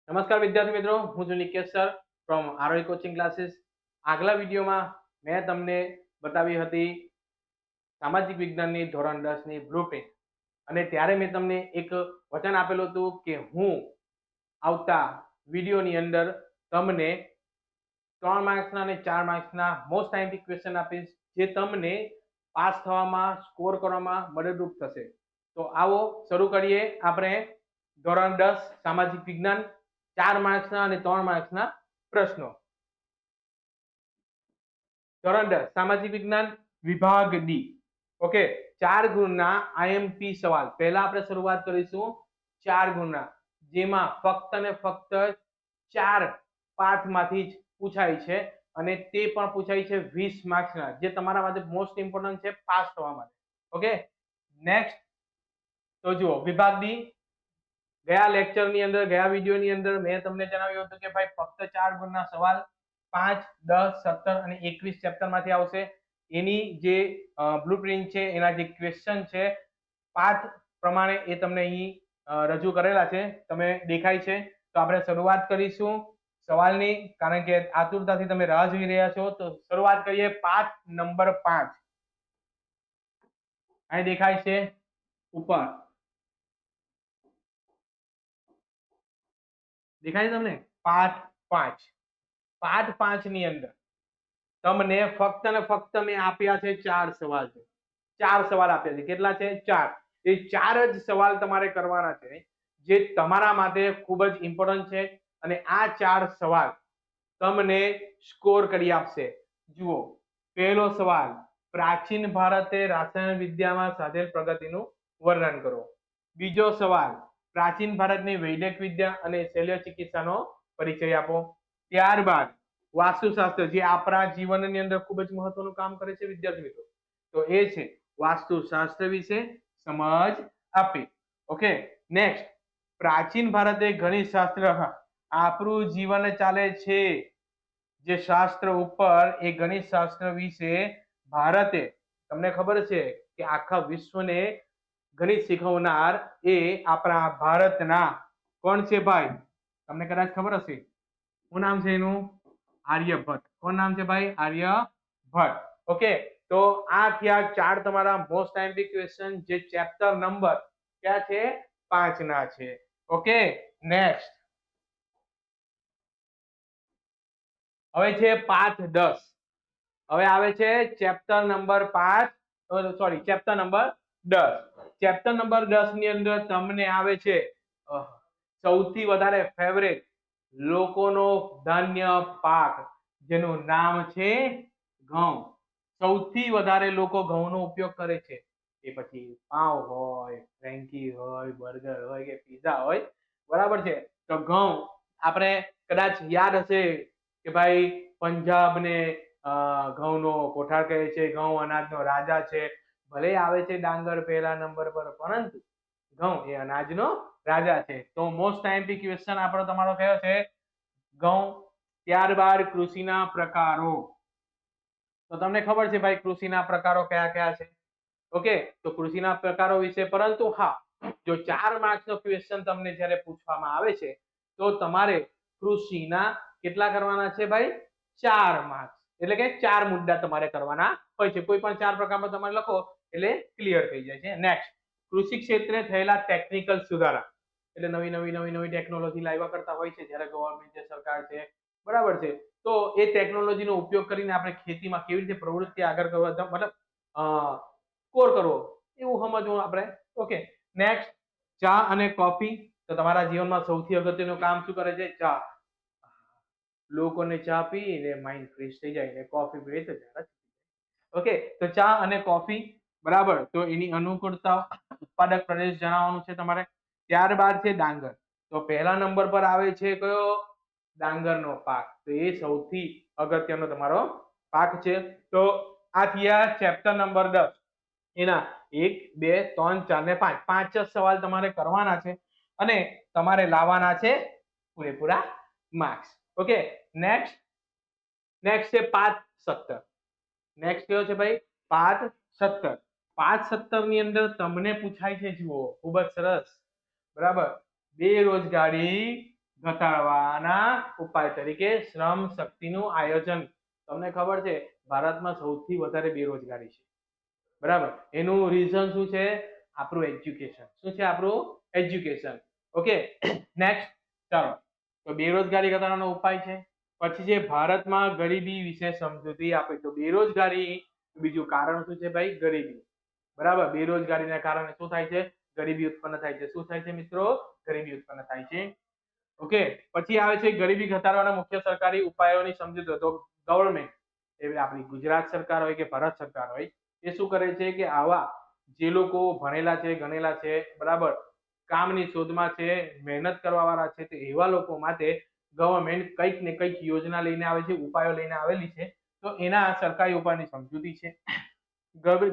નમસ્કાર વિદ્યાર્થી મિત્રો, હું છું Nikesh sir from ROE coaching classes. આગલા વિડીયોમાં મેં તમને બતાવી હતી સામાજિક વિજ્ઞાનની ધોરણ 10 ની બ્લુપ્રિન્ટ, અને ત્યારે મેં તમને એક વચન આપેલું હતું કે હું આવતા વિડીયોની અંદર તમને 3 માર્ક્સના અને 4 માર્ક્સના મોસ્ટ ટાઈમથી ક્વેશ્ચન આપીશ, જે તમને પાસ થવામાં, સ્કોર કરવામાં મદદરૂપ થશે. તો આવો શરૂ કરીએ આપણે ધોરણ 10 સામાજિક વિજ્ઞાન 4 માર્ક્સના અને 3 માર્ક્સના પ્રશ્નો. ધોરણ 10 સામાજિક વિજ્ઞાન વિભાગ ડી. ઓકે, 4 ગુણના આઈએમપી સવાલ. પહેલા આપણે શરૂઆત કરીશું 4 ગુણના, જેમાં ફક્ત ને ફક્ત 4 પાઠમાંથી જ પૂછાય છે, અને તે પણ પૂછાય છે 20 માર્ક્સના, જે તમારા માટે મોસ્ટ ઇમ્પોર્ટન્ટ છે પાસ થવા માટે. Okay, next. તો જુઓ, વિભાગ ડી. ગયા લેક્ચરની અંદર, ગયા વિડીયોની અંદર મેં તમને જણાવ્યું હતું કે ભાઈ ફક્ત 4 ગુણના સવાલ 5, 10, 17 અને 21 ચેપ્ટરમાંથી આવશે. એની જે બ્લુપ્રિન્ટ છે, એના જે ક્વેશ્ચન છે પાઠ પ્રમાણે, એ તમને અહીં રજૂ કરેલા છે, તમે દેખાય છે. તો આપણે શરૂઆત કરીશું સવાલની, કારણ કે આતુરતાથી તમે રાહ જોઈ રહ્યા છો. તો શરૂઆત કરીએ પાઠ નંબર 5. અહીં દેખાય છે ઉપર, દેખાય છે તમને? પાઠ 5. પાઠ 5 ની અંદર તમને ફક્ત ને ફક્ત મેં આપ્યા છે 4 સવાલ છે. 4 સવાલ આપ્યા છે. કેટલા છે? 4. એ 4 જ સવાલ તમારે કરવાના છે, જે તમારા માટે ખૂબ જ ઇમ્પોર્ટન્ટ છે, અને આ 4 સવાલ તમને સ્કોર કરી આપશે. જુઓ, પહેલો સવાલ: પ્રાચીન ભારતે રાસાયણ વિદ્યામાં સાધેલ પ્રગતિનું વર્ણન કરો. બીજો સવાલ: પ્રાચીન ભારતની વૈદિક વિદ્યા અને શલ્ય ચિકિત્સાનો પરિચય આપો. ત્યારબાદ વાસ્તુશાસ્ત્ર, જે આપણા જીવનની અંદર ખૂબ જ મહત્વનું કામ કરે છે વિદ્યાર્થી મિત્રો, તો એ છે વાસ્તુશાસ્ત્ર વિશે સમજ આપી. Okay, next. પ્રાચીન ભારતે ગણિત શાસ્ત્ર, આપણું જીવન ચાલે છે જે શાસ્ત્ર ઉપર, એ ગણિત શાસ્ત્ર વિશે ભારતે, તમને ખબર છે કે આખા વિશ્વને ગણિત શીખવનાર એ આપણા ભારતના કોણ છે ભાઈ? તમને કદાચ ખબર હશે, શું નામ છે એનું? આર્યભટ્ટ. કોણ નામ છે ભાઈ? આર્યભટ્ટ. ઓકે, તો આ થયા 4 તમારા મોસ્ટ ટાઈમથી ક્વેશ્ચન, જે ચેપ્ટર નંબર ક્યાં છે? 5 ના છે. Okay, next. હવે છે પાઠ 10. હવે આવે છે chapter number 5, sorry, chapter number 10. Chapter number 10 ની અંદર તમને આવે છે સૌથી વધારે ફેવરેટ લોકોનો ધાન્ય પાક, જેનું નામ છે ઘઉં. સૌથી વધારે લોકો ઘઉંનો ઉપયોગ કરે છે. એ પછી પાવ હોય, ફ્રેન્કી હોય, બર્ગર હોય કે પીઝા હોય, બરાબર છે. તો ઘઉં આપણે કદાચ યાદ હશે કે ભાઈ પંજાબ ને ઘઉંનો કોઠાર કહે છે, ઘઉં અનાજનો રાજા છે. ભલે આવે છે ડાંગર પહેલા નંબર પર, પરંતુ ઘઉં એ અનાજનો રાજા છે. તો મોસ્ટ ટાઈમથી ક્વેશ્ચન આપણો તમારો કયો છે? ઘઉં. ત્યારબાદ કૃષિના પ્રકારો. તો તમને ખબર છે ભાઈ કૃષિના પ્રકારો કયા કયા છે. ઓકે, તો કૃષિના પ્રકારો વિશે, પરંતુ હા, જો 4 માર્ક્સનો ક્વેશ્ચન તમને જ્યારે પૂછવામાં આવે છે, તો તમારે કૃષિના કેટલા કરવાના છે ભાઈ? 4 માર્ક્સ. એટલે કે 4 મુદ્દા તમારે કરવાના હોય છે. કોઈ પણ 4 પ્રકારમાં તમારે લખો એટલે ક્લિયર થઈ જાય છે. નેક્સ્ટ. કૃષિ ક્ષેત્રે થયેલા ટેકનિકલ સુધારા, એટલે નવી નવી ટેકનોલોજી લાવ્યા કરતા હોય છે જ્યારે ગવર્મેન્ટ છે, સરકાર છે, બરાબર છે. તો એ ટેકનોલોજીનો ઉપયોગ કરીને આપણે ખેતીમાં કેવી રીતે પ્રવૃત્તિ આગળ કરવા, મતલબ સ્કોર કરવો, એવું સમજવું આપણે. Okay, next. ચા અને કોફી. તો તમારા જીવનમાં સૌથી અગત્યનું કામ શું કરે છે? ચા. લોકોને ચા પીને માઇન્ડ ફ્રેશ થઈ જાય, ને કોફી પીએ તો જરા. ઓકે, તો ચા અને કોફી, બરાબર. તો એની અનુકૂળતા, ઉત્પાદક પ્રદેશ જણાવવાનું છે તમારે. ત્યારબાદ છે ડાંગર. તો પહેલા નંબર પર આવે છે કયો? ડાંગરનો પાક. તો એ સૌથી અગત્યનો તમારો પાક છે. તો આ થયા ચેપ્ટર નંબર 10. એના 1, 2, 3, 4 ને 5, 5 જ સવાલ તમારે કરવાના છે, અને તમારે લાવવાના છે પૂરેપૂરા માર્ક્સ. Okay, next. નેક્સ્ટ છે પાઠ 17. નેક્સ્ટ કયો છે ભાઈ? પાઠ 17. પાઠ 17 ની અંદર તમને પૂછાય છે, જુઓ, ખૂબ જ સરસ, બરાબર. બેરોજગારી ઘટાડવાના ઉપાય તરીકે શ્રમ શક્તિનું આયોજન. તમને ખબર છે ભારતમાં સૌથી વધારે બેરોજગારી છે, બરાબર? એનું રીઝન શું છે? આપણું એજ્યુકેશન. શું છે આપણું? એજ્યુકેશન. Okay, next. ચાલો, તો બેરોજગારી ઘટાડવાનો ઉપાય છે. પછી છે ભારતમાં ગરીબી વિશે સમજૂતી આપે. તો બેરોજગારી બીજું કારણ શું છે ભાઈ? ગરીબી. બરાબર, બેરોજગારીના કારણે શું થાય છે? ગરીબી ઉત્પન્ન થાય છે. શું થાય છે મિત્રો? ગરીબી ઉત્પન્ન થાય છે. ઓકે, પછી આવે છે ગરીબી ઘટાડવાના મુખ્ય સરકારી ઉપાયોની સમજૂતી. તો ગવર્મેન્ટ, એટલે આપણી ગુજરાત સરકાર હોય કે ભારત સરકાર હોય, એ શું કરે છે કે આવા જે લોકો ભણેલા છે, ગણેલા છે, બરાબર, કામની શોધમાં છે, મહેનત કરવા વાળા છે, તો એવા લોકો માટે ગવર્મેન્ટ કંઈક ને કંઈક યોજના લઈને આવે છે, ઉપાયો લઈને આવેલી છે. તો એના સરકારી ઉપાયની સમજૂતી છે.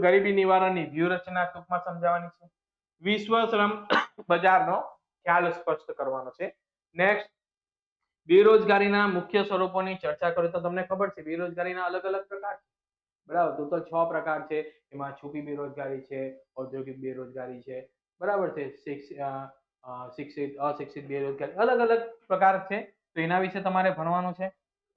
ગરીબી નિવારણની વ્યૂહરચના ટૂંકમાં સમજાવવાની છે. વિશ્વ શ્રમ બજારનો ખ્યાલ સ્પષ્ટ કરવાનો છે. નેક્સ્ટ, બેરોજગારીના મુખ્ય સ્વરૂપોની ચર્ચા કરો. તો તમને ખબર છે બેરોજગારીના અલગ અલગ પ્રકાર છે, બરાબર? તો 6 પ્રકાર છે. એમાં છુપી બેરોજગારી છે, ઔદ્યોગિક બેરોજગારી છે, બરાબર છે, શિક્ષિત, અશિક્ષિત બેરોજગારી, અલગ અલગ પ્રકાર છે. તો એના વિશે તમારે ભણવાનું છે.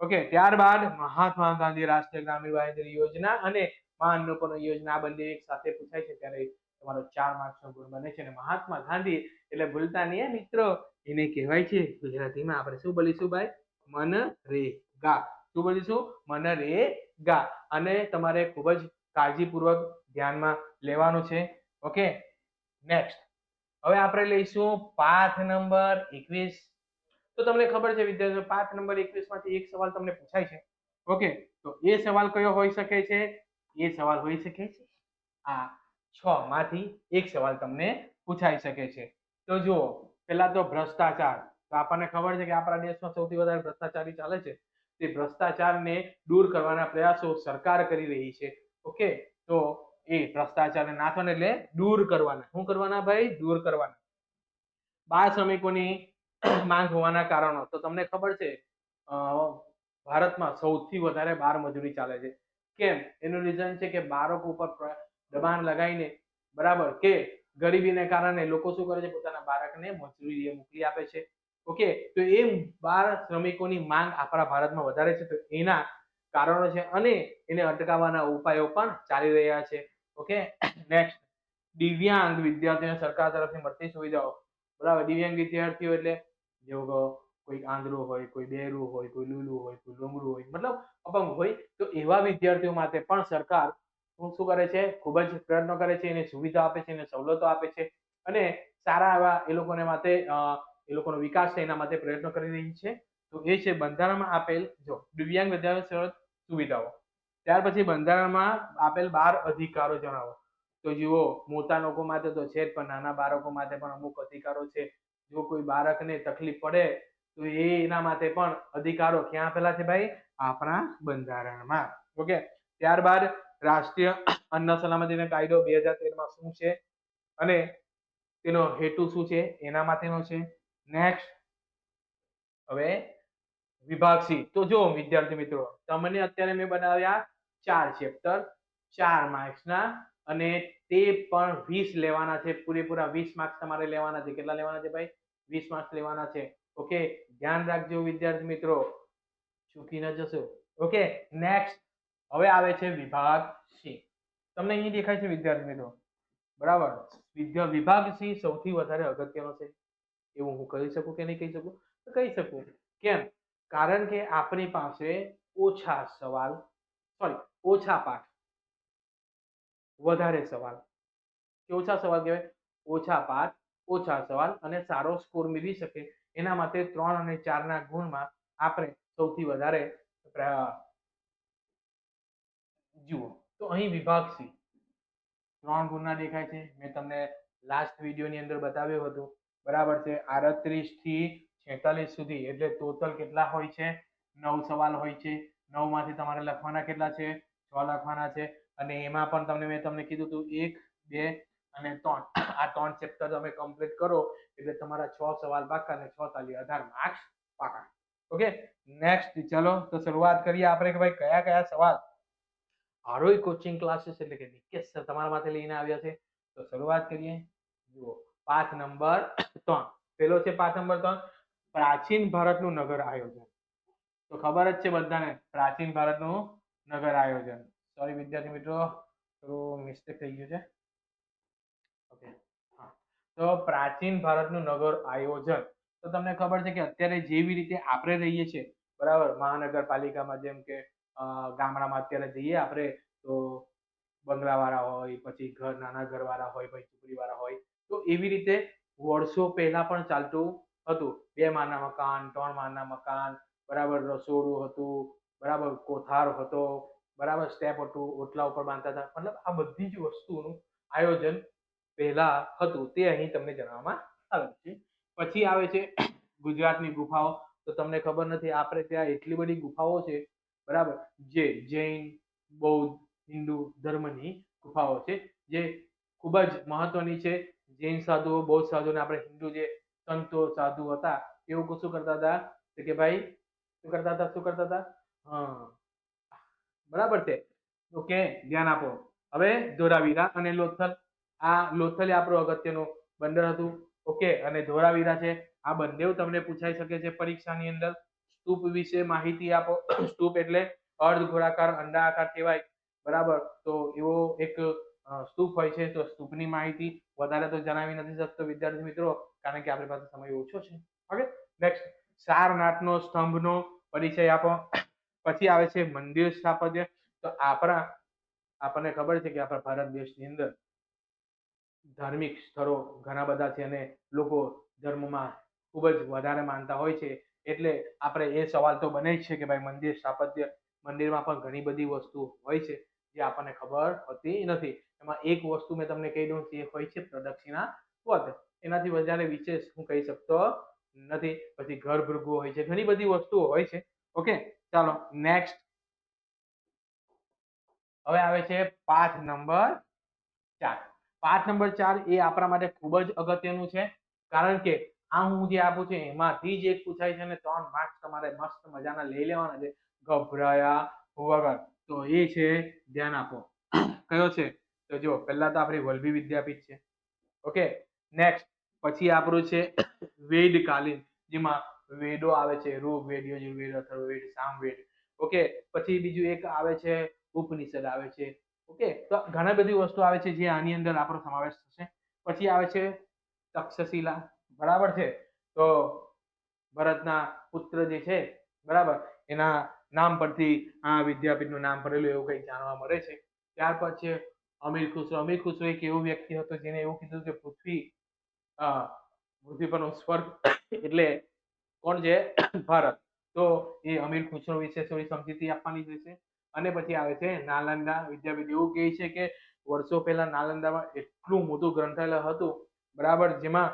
ઓકે, ત્યારબાદ મહાત્મા ગાંધી રાષ્ટ્રીય ગ્રામીણ બાંહેધરી યોજના અને મહાઅન્નપૂર્ણા યોજના આ બંને એક સાથે પૂછાય છે ત્યારે તમારો 4 માર્ક્સનો ગુણ બને છે. અને મહાત્મા ગાંધી એટલે ભૂલતા નહીં મિત્રો, એને કહેવાય છે ગુજરાતીમાં આપણે શું બોલીશું ભાઈ? મનરેગા. શું બોલીશું? મનરેગા. અને તમારે ખૂબ જ કાળજીપૂર્વક ધ્યાનમાં લેવાનું છે. Okay, next. હવે આપણે લઈશું પાઠ નંબર 21. તો તમને ખબર છે વિદ્યાર્થીઓ, પાઠ નંબર 21 માંથી એક સવાલ તમને પૂછાય છે. ઓકે, તો એ સવાલ કયો હોઈ શકે છે? એ સવાલ હોઈ શકે છે આ 6 માંથી એક સવાલ તમને પૂછાઈ શકે છે. તો જુઓ, પહેલા તો ભ્રષ્ટાચાર. તો આપણને ખબર છે કે આપણા દેશમાં સૌથી વધારે ભ્રષ્ટાચારી ચાલે છે. તે ભ્રષ્ટાચારને દૂર કરવાના પ્રયાસો સરકાર કરી રહી છે. ઓકે, તો એ ભ્રષ્ટાચારને નાથવાને એટલે દૂર કરવાના. શું કરવાના ભાઈ? દૂર કરવાના. બાળ શ્રમિકોની માંગ હોવાના કારણો. તો તમને ખબર છે ભારતમાં સૌથી વધારે બાળ મજૂરી ચાલે છે. કેમ? એનું રીઝન છે કે બાળકો ઉપર દબાણ લગાવીને, બરાબર, કે ગરીબીને કારણે લોકો શું કરે છે? પોતાના બાળકને મજૂરીએ મોકલી આપે છે. ઓકે, તો એ બાળ શ્રમિકોની માંગ આપણા ભારતમાં વધારે છે. તો એના કારણો છે અને એને અટકાવવાના ઉપાયો પણ ચાલી રહ્યા છે. Okay, next. દિવ્યાંગ વિદ્યાર્થીઓને સરકાર તરફથી મળતી સુવિધાઓ. બરાબર, દિવ્યાંગ વિદ્યાર્થીઓ એટલે જેવો કોઈ આંધળું હોય, કોઈ બહેરું હોય, કોઈ લૂલું હોય, કોઈ લંગડું હોય, મતલબ અપંગ હોય, તો એવા વિદ્યાર્થીઓ માટે પણ સરકાર શું કરે છે? ખૂબ જ પ્રયત્નો કરે છે, એને સુવિધા આપે છે, એને સવલતો આપે છે અને સારા એવા એ લોકોને માટે એ લોકોનો વિકાસ થાય એના માટે પ્રયત્નો કરી રહી છે. તો એ છે બંધારણમાં આપેલ જો દિવ્યાંગ વિદ્યાર્થીઓ સુવિધાઓ. ત્યાર પછી બંધારણમાં આપેલ 12 અધિકારો જણાવો. તો જુઓ, મોટા લોકો માટે તો છે જ, પણ નાના બાળકો માટે પણ અમુક અધિકારો છે. જો કોઈ બાળકને તકલીફ પડે તો એના માટે પણ અધિકારો ક્યાં આપેલા છે ભાઈ? આપણા બંધારણમાં. ઓકે, ત્યારબાદ રાષ્ટ્રીય અન્ન સલામતીનો કાયદો 2013 માં શું છે અને તેનો હેતુ શું છે એના માટેનો છે. નેક્સ્ટ. હવે વિભાગ સી. તો જો વિદ્યાર્થી મિત્રો, તમને અત્યારે મેં બનાવ્યા 4 ચેપ્ટર, 4 માર્ક્સના, અને તે પણ 20 લેવાના છે. પૂરેપૂરા 20 માર્ક્સ તમારે લેવાના છે. કેટલા લેવાના છે ભાઈ? 20 માર્ક્સ લેવાના છે. ઓકે, ધ્યાન રાખજો વિદ્યાર્થી મિત્રો, ચૂકી ન જશો. Okay, next. હવે આવે છે વિભાગ સી. તમને અહીં દેખાય છે વિદ્યાર્થી મિત્રો, બરાબર? વિભાગ સી સૌથી વધારે અગત્યનો છે એવું હું કહી શકું કે નહીં કહી શકું? તો કહી શકું. કેમ? કારણ કે આપણી પાસે ઓછા સવાલ, સોરી, ઓછા પાઠ, વધારે સવાલ. કે ઓછા સવાલ કહેવાય? ઓછા પાઠ, ઓછા સવાલ અને સારો સ્કોર મેળવી શકે એના માટે 3 અને 4 ના ગુણમાં આપણે સૌથી વધારે જુઓ. તો અહીં વિભાગ સી 3 ગુણના દેખાય છે. મેં તમને લાસ્ટ વિડીયોની અંદર બતાવ્યું હતું, બરાબર છે? 38 થી 46 સુધી, એટલે ટોટલ કેટલા હોય છે? 9 સવાલ હોય છે. 9 માંથી તમારે લખવાના કેટલા છે? 6 લખવાના છે. અને એમાં પણ મેં તમને કીધું હતું 1, 2 અને 3. આ 3 ચેપ્ટર તમે કમ્પ્લીટ કરો એટલે તમારા 6 સવાલ પાકા અને 6 તાલી 18 માર્ક્સ પાકા. Okay, next. ચલો, તો શરૂઆત કરીએ આપણે કે ભાઈ કયા કયા સવાલ આરોહી કોચિંગ ક્લાસીસ એટલે કે નિકેશ સર તમારા માટે લઈને આવ્યા છે. તો શરૂઆત કરીએ. જુઓ, પાઠ નંબર 3. પહેલો છે પાઠ નંબર 3, પ્રાચીન ભારતનું નગર આયોજન. તો ખબર જ છે બધાને પ્રાચીન ભારતનું નગર આયોજન. સોરી વિદ્યાર્થી મિત્રો, થોડું મિસ્ટેક થઈ ગયું છે. ઓકે, હા. તો પ્રાચીન ભારતનું નગર આયોજન, તો તમને ખબર છે કે અત્યારે જેવી રીતે આપણે રહીએ છીએ, બરાબર, મહાનગરપાલિકામાં જેમ કે ગામડામાં અત્યારે જઈએ આપણે તો બંગલાવાળા હોય, પછી ઘર નાના ઘરવાળા હોય, પછી ઝૂંપડીવાળા હોય, તો એવી રીતે વર્ષો પહેલા પણ ચાલતું હતું. 2 માળના મકાન, 3 માળના મકાન, બરાબર, રસોડું હતું, બરાબર, કોઠાર હતો, બરાબર, સ્ટેપ હતું, ઓટલા ઉપર બાંધતા હતા. મતલબ આ બધી જ વસ્તુનું આયોજન પહેલા હતું, તે અહીં તમને જણાવવામાં આવે છે. પછી આવે છે ગુજરાતની ગુફાઓ. તો તમને ખબર નથી, આપણે ત્યાં એટલી બધી ગુફાઓ છે, બરાબર, જે જૈન, બૌદ્ધ, હિન્દુ ધર્મની ગુફાઓ છે, જે ખૂબ જ મહત્વની છે. જૈન સાધુઓ, બૌદ્ધ સાધુઓ, આપણે હિન્દુ જે સંતો સાધુ હતા, એવું શું કરતા હતા કે ભાઈ શું કરતા હતા, હા, બરાબર છે. ઓકે, ધ્યાન આપો. હવે ધોળાવીરા અને લોથલ. આ લોથલ એ આપણું અગત્યનું બંદર હતું. ઓકે, અને ધોળાવીરા છે, આ બંને તમને પૂછાઈ શકે છે પરીક્ષાની અંદર. સ્તૂપ વિશે માહિતી આપો. સ્તૂપ એટલે અર્ધ ગોળાકાર અંડાકાર કહેવાય, બરાબર. તો એવો એક સ્તૂપ હોય છે. તો સ્તૂપની માહિતી વધારે તો જણાવી નથી શકતો વિદ્યાર્થી મિત્રો, કારણ કે આપણી પાસે સમય ઓછો છે. ઓકે, નેક્સ્ટ, સારનાથનો સ્તંભનો પરિચય આપો. પછી આવે છે મંદિર સ્થાપત્ય. તો આપણને ખબર છે કે આપણા ભારત દેશની અંદર ધાર્મિક સ્થળો ઘણા બધા છે અને લોકો ધર્મમાં ખૂબ જ વધારે માનતા હોય છે. એટલે આપણે એ સવાલ તો બને જ છે કે ભાઈ મંદિર સ્થાપત્ય, મંદિરમાં પણ ઘણી બધી વસ્તુ હોય છે જે આપણને ખબર હોતી નથી. એમાં એક વસ્તુ મેં તમને કહી દઉં, તે હોય છે પ્રદક્ષિણા પથ. એનાથી વધારે વિશેષ હું કહી શકતો નથી. પછી ગર્ભગૃહ હોય છે, ઘણી બધી વસ્તુઓ હોય છે. ઓકે, ચાલો નેક્સ્ટ. હવે આવે છે પાઠ નંબર 4. પાઠ નંબર 4 એ આપણા માટે ખૂબ જ અગત્યનું છે, કારણ કે આ હું જે આપું છું એમાંથી જ એક પૂછાય છે અને 3 માર્ક્સ તમારે મસ્ત મજાના લઈ લેવાના છે, ગભરાયા વગર. તો એ છે, ધ્યાન આપો, કયો છે? તો જો પહેલા તો આપણી વલ્લભી વિદ્યાપીઠ છે. Okay, next. પછી આપણું છે વેદકાલીન, જેમાં વેદો આવે છે, ઋગ્વેદ, યજુર્વેદ, અથર્વવેદ, સામવેદ. ઓકે, પછી બીજું એક આવે છે ઉપનિષદ આવે છે. ઓકે, તો ઘણા બધી વસ્તુ આવે છે જે આની અંદર આપણો સમાવેશ થશે. પછી આવે છે તક્ષશિલા, બરાબર છે. તો ભરતના પુત્ર જે છે, બરાબર, એના નામ પરથી આ વિદ્યાપીઠનું નામ પડેલું એવું કંઈક જાણવા મળે છે. ત્યાર પછી અમીર ખુસરો. અમીર ખુસરો એક એવો વ્યક્તિ હતો જેને એવું કીધું કે પૃથ્વી પરનો સ્વર્ગ એટલે કોણ છે? ભારત. તો એ અમીર ખુસરો વિશે થોડી સમજૂતી આપવાની રહેશે. અને પછી આવે છે નાલંદા વિદ્યાપીઠ. એવું કહે છે કે વર્ષો પહેલા નાલંદામાં એટલું મોટું ગ્રંથાલય હતું, બરાબર, જેમાં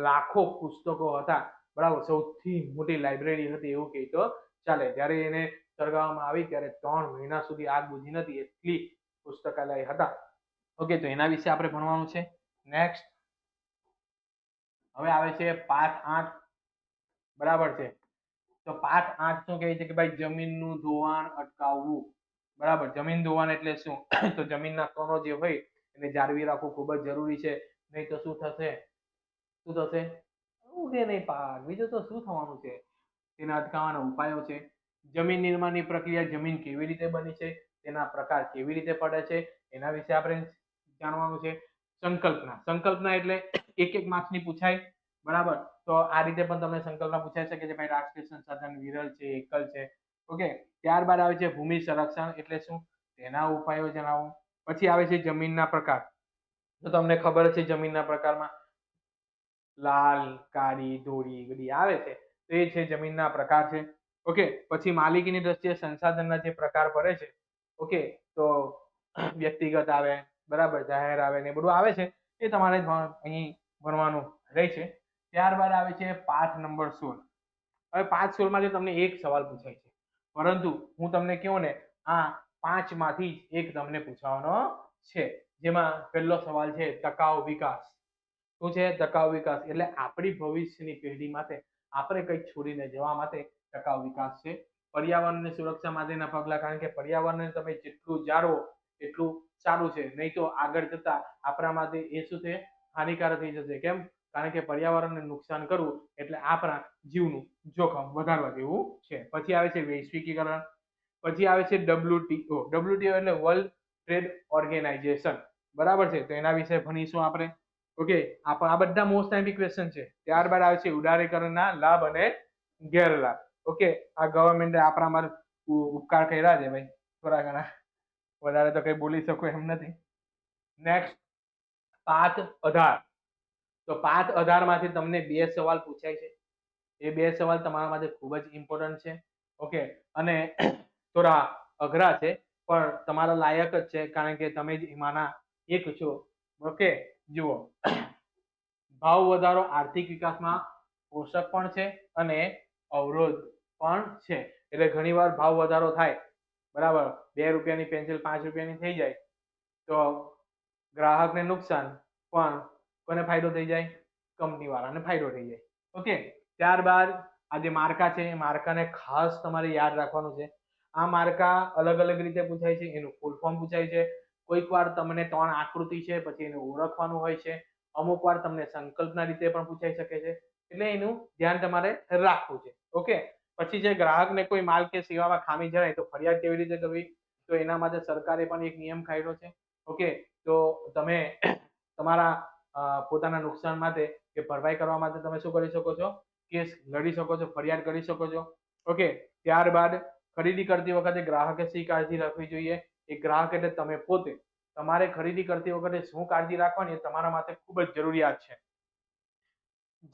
લાખો પુસ્તકો હતા, બરાબર, સૌથી મોટી લાઇબ્રેરી હતી એવું કહે તો ચાલે. જ્યારે એને સળગાવવામાં આવી ત્યારે 3 મહિના સુધી આગ બુઝી નથી, એટલી પુસ્તકાલય હતા. ઓકે, તો એના વિશે આપણે ભણવાનું છે. નેક્સ્ટ. હવે આવે છે પાઠ 8, બરાબર છે. તો પાઠ 8 શું કહે છે કે ભાઈ જમીનનું ધોવાણ અટકાવવું, બરાબર. જમીન ધોવાણ એટલે શું? તો જમીનના કણો જે હોય એને જાળવી રાખવું ખૂબ જ જરૂરી છે. નહીં તો શું થશે? ઉગે નહીં પાક, બીજું તો શું થવાનું છે? તેના અટકાવવાના ઉપાયો છે. જમીન નિર્માણની પ્રક્રિયા, જમીન કેવી રીતે બની છે, તેના પ્રકાર કેવી રીતે પડે છે, એના વિશે આપણે જાણવાનું છે. સંકલ્પના. સંકલ્પના એટલે એક માર્ક્સની પૂછાય, બરાબર. તો આ રીતે પણ તમને સંકલ્પના પૂછાઈ શકે છે, ભાઈ રાષ્ટ્રીય સંસાધન વિરલ છે, એકલ છે. ઓકે, ત્યારબાદ આવે છે ભૂમિ સંરક્ષણ એટલે શું, તેના ઉપાયો જણાવો. પછી આવે છે જમીનના પ્રકાર. તો તમને ખબર છે જમીનના પ્રકારમાં લાલ, કાળી, ધોળી બધી આવે છે. તો એ છે જમીનના પ્રકાર છે. ઓકે, પછી માલિકીની દ્રષ્ટિએ સંસાધનના જે પ્રકાર પડે છે. ઓકે, તો વ્યક્તિગત આવે, બરાબર, જાહેર આવે ને બધું આવે છે. એ તમારે અહીં ભણવાનું રહે છે. ત્યારબાદ આવે છે પાઠ નંબર 16. હવે પાઠ 16 માંથી તમને એક સવાલ પૂછાય છે, પરંતુ હું તમને કહું ને, આ 5 માંથી એક તમને પૂછવાનો છે. જેમાં પહેલો સવાલ છે ટકાઉ વિકાસ. શું છે ટકાઉ વિકાસ? એટલે આપણી ભવિષ્યની પેઢી માટે આપણે કંઈક છોડીને જવા માટે ટકાઉ વિકાસ છે. પર્યાવરણની સુરક્ષા માટેના પગલા, કારણ કે પર્યાવરણને તમે જેટલું જાળવો એટલું સારું છે, નહીં તો આગળ જતા આપણા માટે એ શું છે, હાનિકારક થઈ જશે. કેમ? કારણ કે પર્યાવરણને નુકસાન કરવું એટલે આપણા જીવનું જોખમ વધારવા જેવું છે. પછી આવે છે વૈશ્વિકીકરણ, પછી આવે છે WTO. WTO એટલે વર્લ્ડ ટ્રેડ ઓર્ગેનાઇઝેશન, બરાબર છે. તો એના વિશે ભણીશું આપણે. ઓકે, આ બધા મોસ્ટ ટાઈમ ક્વેશ્ચન છે. ત્યારબાદ આવે છે ઉદારીકરણના લાભ અને ગેરલાભ. ઓકે, આ ગવર્મેન્ટે આપણા માટે ઉપકાર કર્યા છે ભાઈ, થોડા ઘણા, વધારે તો કઈ બોલી શકું એમ નથી. નેક્સ્ટ, પાથ આધાર. તો પાથ આધાર માંથી તમને 2 સવાલ પૂછાય છે. એ 2 સવાલ તમારા માટે ખૂબ જ ઇમ્પોર્ટન્ટ છે. ઓકે, અને થોડા અઘરા છે પણ તમારા લાયક જ છે, કારણ કે તમે જ એમાંના એક છો. ઓકે, જુઓ, ભાવ વધારો આર્થિક વિકાસમાં પોષક પણ છે અને અવરોધ પણ છે. એટલે ઘણીવાર ભાવ વધારો થાય, બરાબર, 2 રૂપિયાની પેન્સિલ 5 રૂપિયાની થઈ જાય તો ગ્રાહકને નુકસાન, પણ કોને ફાયદો થઈ જાય? કંપની વાળાને ફાયદો થઈ જાય. ઓકે, ત્યારબાદ આ જે માર્કા છે એ માર્કાને ખાસ તમારે યાદ રાખવાનું છે. આ માર્કા અલગ અલગ રીતે પૂછાય છે, એનું ફૂલ ફોર્મ પૂછાય છે. કોઈક વાર તમને 3 આકૃતિ છે પછી એને ઓળખવાનું હોય છે. અમુક વાર તમને સંકલ્પના રીતે પણ પૂછાઈ શકે છે. એટલે એનું ધ્યાન તમારે રાખવું છે. ઓકે, પછી જે ગ્રાહકને કોઈ માલ કે સેવામાં ખામી જણાય તો ફરિયાદ કેવી રીતે કરવી? તો એના માટે સરકારે પણ એક નિયમ કાઢ્યો છે. ઓકે, તો તમે તમારા પોતાના નુકસાન માટે કે ભરપાઈ કરવા માટે તમે શું કરી શકો છો? કેસ લડી શકો છો, ફરિયાદ કરી શકો છો. ઓકે, ત્યારબાદ ખરીદી કરતી વખતે ગ્રાહકે શી કાળજી રાખવી જોઈએ? એ ગ્રાહક એટલે તમે પોતે. તમારે ખરીદી કરતી વખતે શું કાળજી રાખવાની એ તમારા માટે ખૂબ જ જરૂરિયાત છે.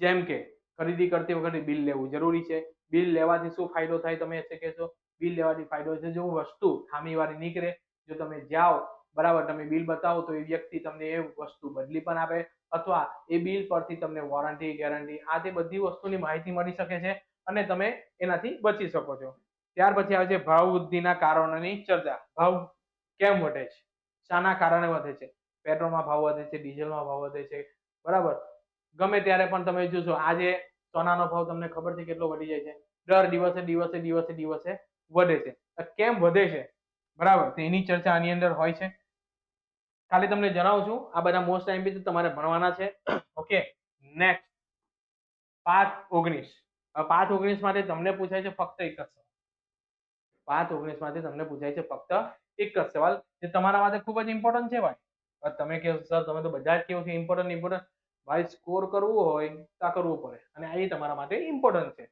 જેમ કે ખરીદી કરતી વખતે બિલ લેવું જરૂરી છે. બિલ લેવાથી શું ફાયદો થાય તમે કહેશો? બિલ લેવાથી ફાયદો છે, જો વસ્તુ ખામીવાળી નીકળે, જો તમે જાઓ, બરાબર, તમે બિલ બતાવો તો એ વ્યક્તિ તમને એ વસ્તુ બદલી પણ આપે, અથવા એ બિલ પરથી તમને વોરંટી, ગેરંટી, આ તે બધી વસ્તુની માહિતી મળી શકે છે અને તમે એનાથી બચી શકો છો. ત્યાર પછી આવે છે ભાવ વૃદ્ધિના કારણોની ચર્ચા. ભાવ કેમ વધે છે? શાના કારણે વધે છે? પેટ્રોલમાં ભાવ વધે છે, ડીઝલમાં ભાવ વધે છે, બરાબર. ગમે ત્યારે પણ તમે જોશો, આજે સોનાનો ભાવ તમને ખબર છે કેટલો વધી જાય છે? દર દિવસે દિવસે દિવસે દિવસે વધે છે. કેમ વધે છે, બરાબર, તેની ચર્ચા આની અંદર હોય છે. ખાલી તમને જણાવું છું, આ બધા મોસ્ટ ટાઈમ તમારે ભણવાના છે. ઓકે, નેક્સ્ટ, પાઠ 19. પાઠ 19 માટે તમને પૂછાય છે ફક્ત એક જ સવાલ. પાઠ 19 માંથી તમને પૂછાય છે ફક્ત એક જ સવાલ, જે તમારા માટે ખૂબ જ ઇમ્પોર્ટન્ટ છે ભાઈ. તમે કહો સર તમે તો બધા જ કહો છો ઇમ્પોર્ટન્ટ ઇમ્પોર્ટન્ટ. ભાઈ, સ્કોર કરવું હોય તો કરવું પડે, અને આ તમારા માટે ઇમ્પોર્ટન્ટ છે.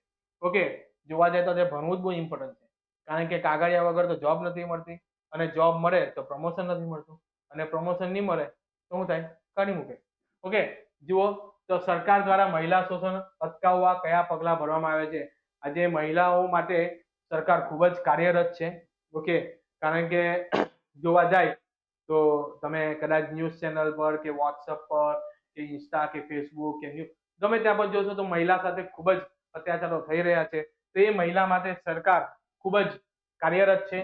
ઓકે, જોવા જાય તો તે ભણવું જ બહુ ઇમ્પોર્ટન્ટ છે, કારણ કે કાગળિયા વગર તો જોબ નથી મળતી, અને જોબ મળે તો પ્રમોશન નથી મળતું, અને પ્રમોશન નહીં મળે તો શું થાય? કાઢી મૂકે. ઓકે, જુઓ, તો સરકાર દ્વારા મહિલા શોષણ અટકાવવા કયા પગલા ભરવામાં આવે છે? આજે મહિલાઓ માટે સરકાર ખૂબ જ કાર્યરત છે. ઓકે, કારણ કે જોવા જાય તો તમે કદાચ ન્યૂઝ ચેનલ પર કે વોટ્સઅપ પર કે ઇન્સ્ટા કે ફેસબુક કે ગમે ત્યાં પર જોશો તો મહિલા સાથે ખૂબ જ અત્યાચારો થઈ રહ્યા છે. તો એ મહિલા માટે સરકાર ખૂબ જ કાર્યરત છે.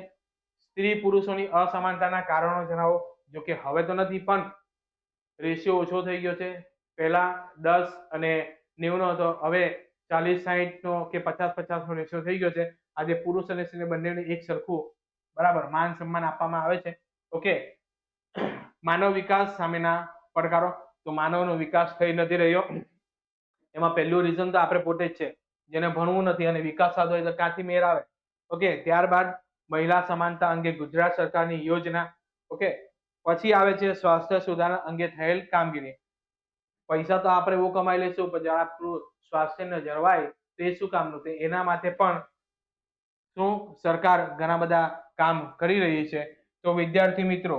સ્ત્રી પુરુષોની અસમાનતાના કારણો જણાવો. જો કે હવે તો નથી, પણ રેશિયો ઓછો થઈ ગયો છે. પહેલા 10 અને 90 નો હતો, હવે 40-60 નો કે 50-50 નો રેશિયો થઈ ગયો છે. આજે પુરુષ અને સ્ત્રી બંનેને એક સરખું, બરાબર, માન સન્માન આપવામાં આવે છે. ઓકે, માનવ વિકાસ સામેના પડકારો. તો માનવનો વિકાસ થઈ નથી રહ્યો. એમાં પહેલું રીઝન તો આપણે પોતે જ છે, જેને ભણવું નથી અને વિકાસ સાધવો હોય તો ક્યાંથી મેળ આવે? ઓકે, ત્યારબાદ મહિલા સમાનતા અંગે ગુજરાત સરકારની યોજના. ઓકે, પછી આવે છે સ્વાસ્થ્ય સુધારણા અંગે થયેલ કામગીરી. પૈસા તો આપણે બહુ કમાઈ લઈશું, પણ જરા આપણું સ્વાસ્થ્યને જળવાય તો એ શું કામનું? એના માટે પણ શું સરકાર ઘણા બધા કામ કરી રહી છે. તો વિદ્યાર્થી મિત્રો,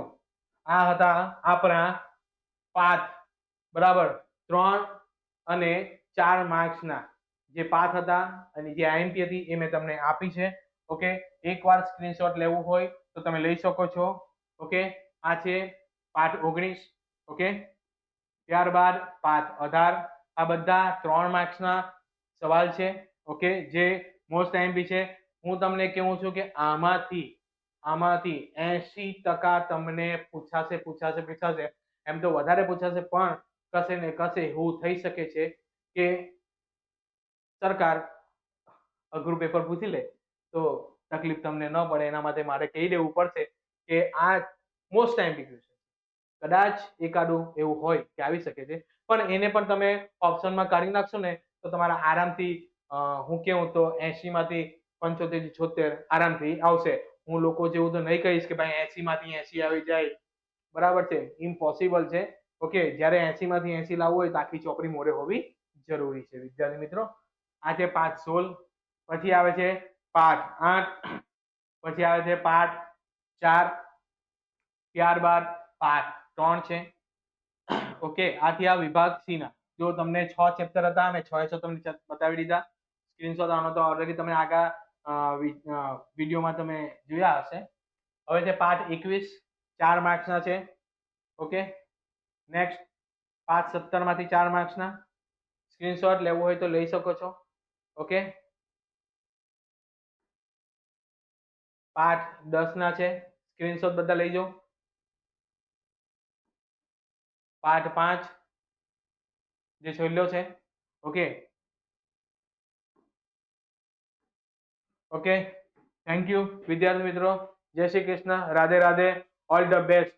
આ હતા આપણા પાઠ, બરાબર, 3 અને 4 માર્ક્સના જે પાઠ હતા અને જે આઈએમપી હતી એ મેં તમને આપી છે. ઓકે, એકવાર સ્ક્રીનશોટ લેવું હોય તો તમે લઈ શકો છો. ઓકે, આ છે પાઠ 19. ઓકે, ત્યારબાદ પાઠ 18. આ બધા 3 માર્ક્સના સવાલ છે. ઓકે, જે મોસ્ટ આઈએમપી છે. હું તમને કહું છું કે આમાંથી 80% તમને પૂછાશે. એમ તો વધારે પૂછાશે, પણ કશે ને કશે એવું થઈ શકે છે કે સરકાર અઘરું પેપર પૂછી લે તો તકલીફ તમને ન પડે. એના માટે મારે કહી દેવું પડશે કે આ મોસ્ટ આઈએમપી ક્વેશ્ચન, કદાચ એકાદું એવું હોય કે આવી શકે છે, પણ એને પણ તમે ઓપ્શનમાં કાઢી નાખશો ને તો તમારા આરામથી હું કેવું તો 80 માંથી 75 થી 76 આરામથી આવશે. હું લોકો જેવું તો નહીં કહીશ કે ભાઈ 80 માંથી 80 આવી જાય, બરાબર છે, ઇમ્પોસિબલ છે. ઓકે, જ્યારે 80 માંથી 80 લાવવું હોય તો આખી ચોપડી મોઢે હોવી જરૂરી છે વિદ્યાર્થી મિત્રો. આ છે પાઠ 16. પછી આવે છે પાઠ 8, પછી આવે છે પાઠ 4, ત્યારબાદ પાઠ 3 છે. ઓકે, આથી આ વિભાગ સી ના જો તમને 6 ચેપ્ટર હતા અને 6 તમને બતાવી દીધા. સ્ક્રીનશોટ આનો તો ઓલરેડી તમે આગળ વિડીયોમાં તમે જોયા હશે. હવે છે પાઠ 21, 4 માર્ક્સના છે. ઓકે, નેક્સ્ટ પાઠ 17 માંથી 4 માર્ક્સના. સ્ક્રીનશોટ લેવો હોય તો લઈ શકો છો. ઓકે, પાઠ 10 ના છે. સ્ક્રીનશોટ બધા લઈ જાઓ. પાઠ 5 જે છેલ્લો છે. ઓકે ઓકે, થેન્ક યુ વિદ્યાર્થી મિત્રો. જય Shri Krishna, Radhe Radhe, all the best.